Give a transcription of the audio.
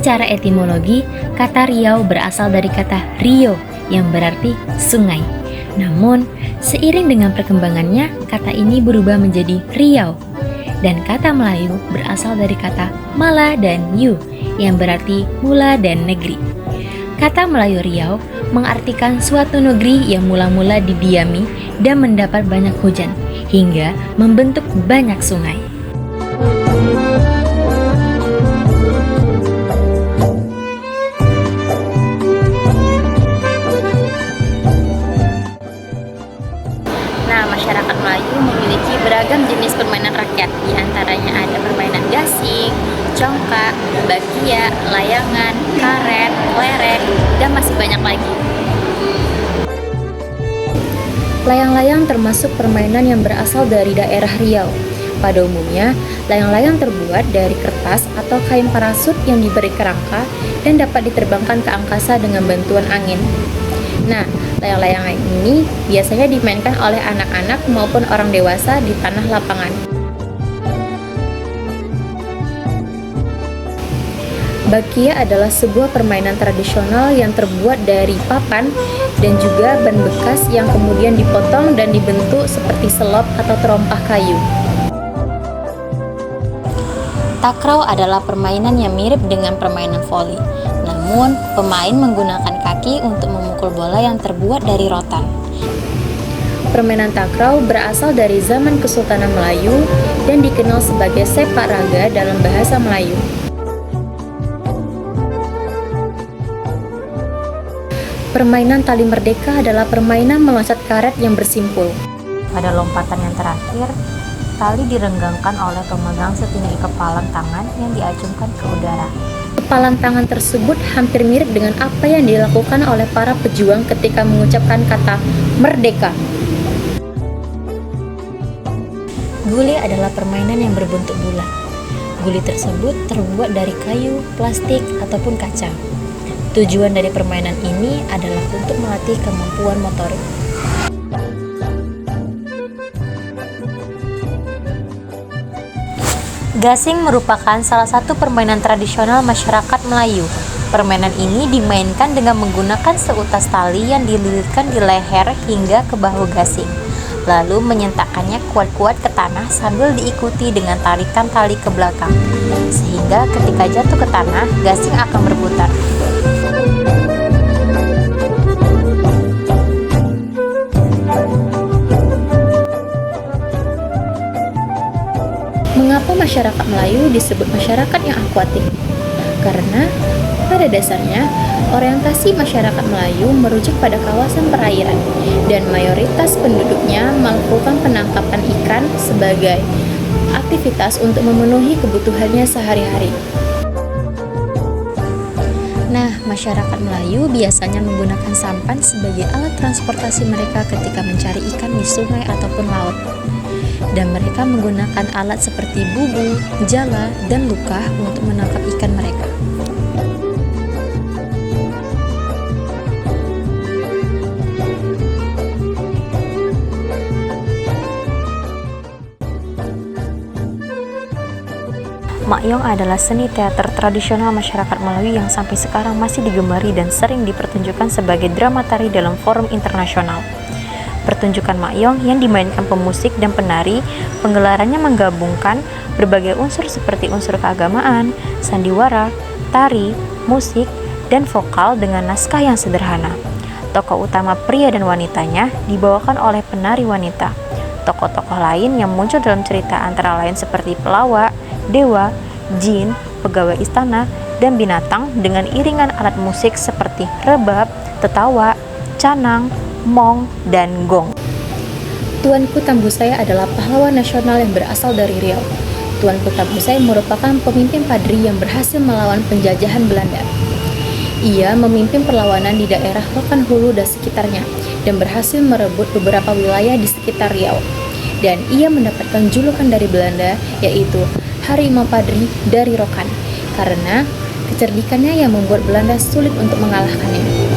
Secara etimologi, kata Riau berasal dari kata Rio yang berarti sungai. Namun, seiring dengan perkembangannya, kata ini berubah menjadi Riau. Dan kata Melayu berasal dari kata Mala dan Yu yang berarti mula dan negeri. Kata Melayu Riau mengartikan suatu negeri yang mula-mula didiami dan mendapat banyak hujan, hingga membentuk banyak sungai. Nah, masyarakat Melayu memiliki beragam jenis permainan rakyat. Di antaranya ada permainan gasing, congkak, bakia, layangan, karet, lereng, dan masih banyak lagi. Layang-layang termasuk permainan yang berasal dari daerah Riau. Pada umumnya, layang-layang terbuat dari kertas atau kain parasut yang diberi kerangka dan dapat diterbangkan ke angkasa dengan bantuan angin. Nah, layang-layang ini biasanya dimainkan oleh anak-anak maupun orang dewasa di tanah lapangan. Bakia adalah sebuah permainan tradisional yang terbuat dari papan dan juga ban bekas yang kemudian dipotong dan dibentuk seperti selop atau terompah kayu. Takraw adalah permainan yang mirip dengan permainan voli. Namun, pemain menggunakan kaki untuk memukul bola yang terbuat dari rotan. Permainan takraw berasal dari zaman Kesultanan Melayu dan dikenal sebagai sepak raga dalam bahasa Melayu. Permainan tali merdeka adalah permainan meloncat karet yang bersimpul. Pada lompatan yang terakhir, tali direnggangkan oleh pemegang setinggi kepalan tangan yang diacungkan ke udara. Kepalan tangan tersebut hampir mirip dengan apa yang dilakukan oleh para pejuang ketika mengucapkan kata merdeka. Guli adalah permainan yang berbentuk bulat. Guli tersebut terbuat dari kayu, plastik, ataupun kaca. Tujuan dari permainan ini adalah untuk melatih kemampuan motorik. Gasing merupakan salah satu permainan tradisional masyarakat Melayu. Permainan ini dimainkan dengan menggunakan seutas tali yang dililitkan di leher hingga ke bahu gasing, lalu menyentakkannya kuat-kuat ke tanah sambil diikuti dengan tarikan tali ke belakang, sehingga ketika jatuh ke tanah, gasing akan berputar. Mengapa masyarakat Melayu disebut masyarakat yang akuatik? Karena pada dasarnya orientasi masyarakat Melayu merujuk pada kawasan perairan dan mayoritas penduduknya melakukan penangkapan ikan sebagai aktivitas untuk memenuhi kebutuhannya sehari-hari. Nah, masyarakat Melayu biasanya menggunakan sampan sebagai alat transportasi mereka ketika mencari ikan di sungai ataupun laut. Dan mereka menggunakan alat seperti bubu, jala, dan lukah untuk menangkap ikan mereka. Makyong adalah seni teater tradisional masyarakat Melayu yang sampai sekarang masih digemari dan sering dipertunjukkan sebagai drama tari dalam forum internasional. Pertunjukan makyong yang dimainkan pemusik dan penari, penggelarannya menggabungkan berbagai unsur seperti unsur keagamaan, sandiwara, tari, musik, dan vokal dengan naskah yang sederhana. Tokoh utama pria dan wanitanya dibawakan oleh penari wanita. Tokoh-tokoh lain yang muncul dalam cerita antara lain seperti pelawak, dewa, jin, pegawai istana, dan binatang dengan iringan alat musik seperti rebab, tetawa, canang, mong, dan gong. Tuanku Tambusai adalah pahlawan nasional yang berasal dari Riau. Tuanku Tambusai merupakan pemimpin Padri yang berhasil melawan penjajahan Belanda. Ia memimpin perlawanan di daerah Rokan Hulu dan sekitarnya dan berhasil merebut beberapa wilayah di sekitar Riau. Dan ia mendapatkan julukan dari Belanda, yaitu Harimau Padri dari Rokan, karena kecerdikannya yang membuat Belanda sulit untuk mengalahkannya.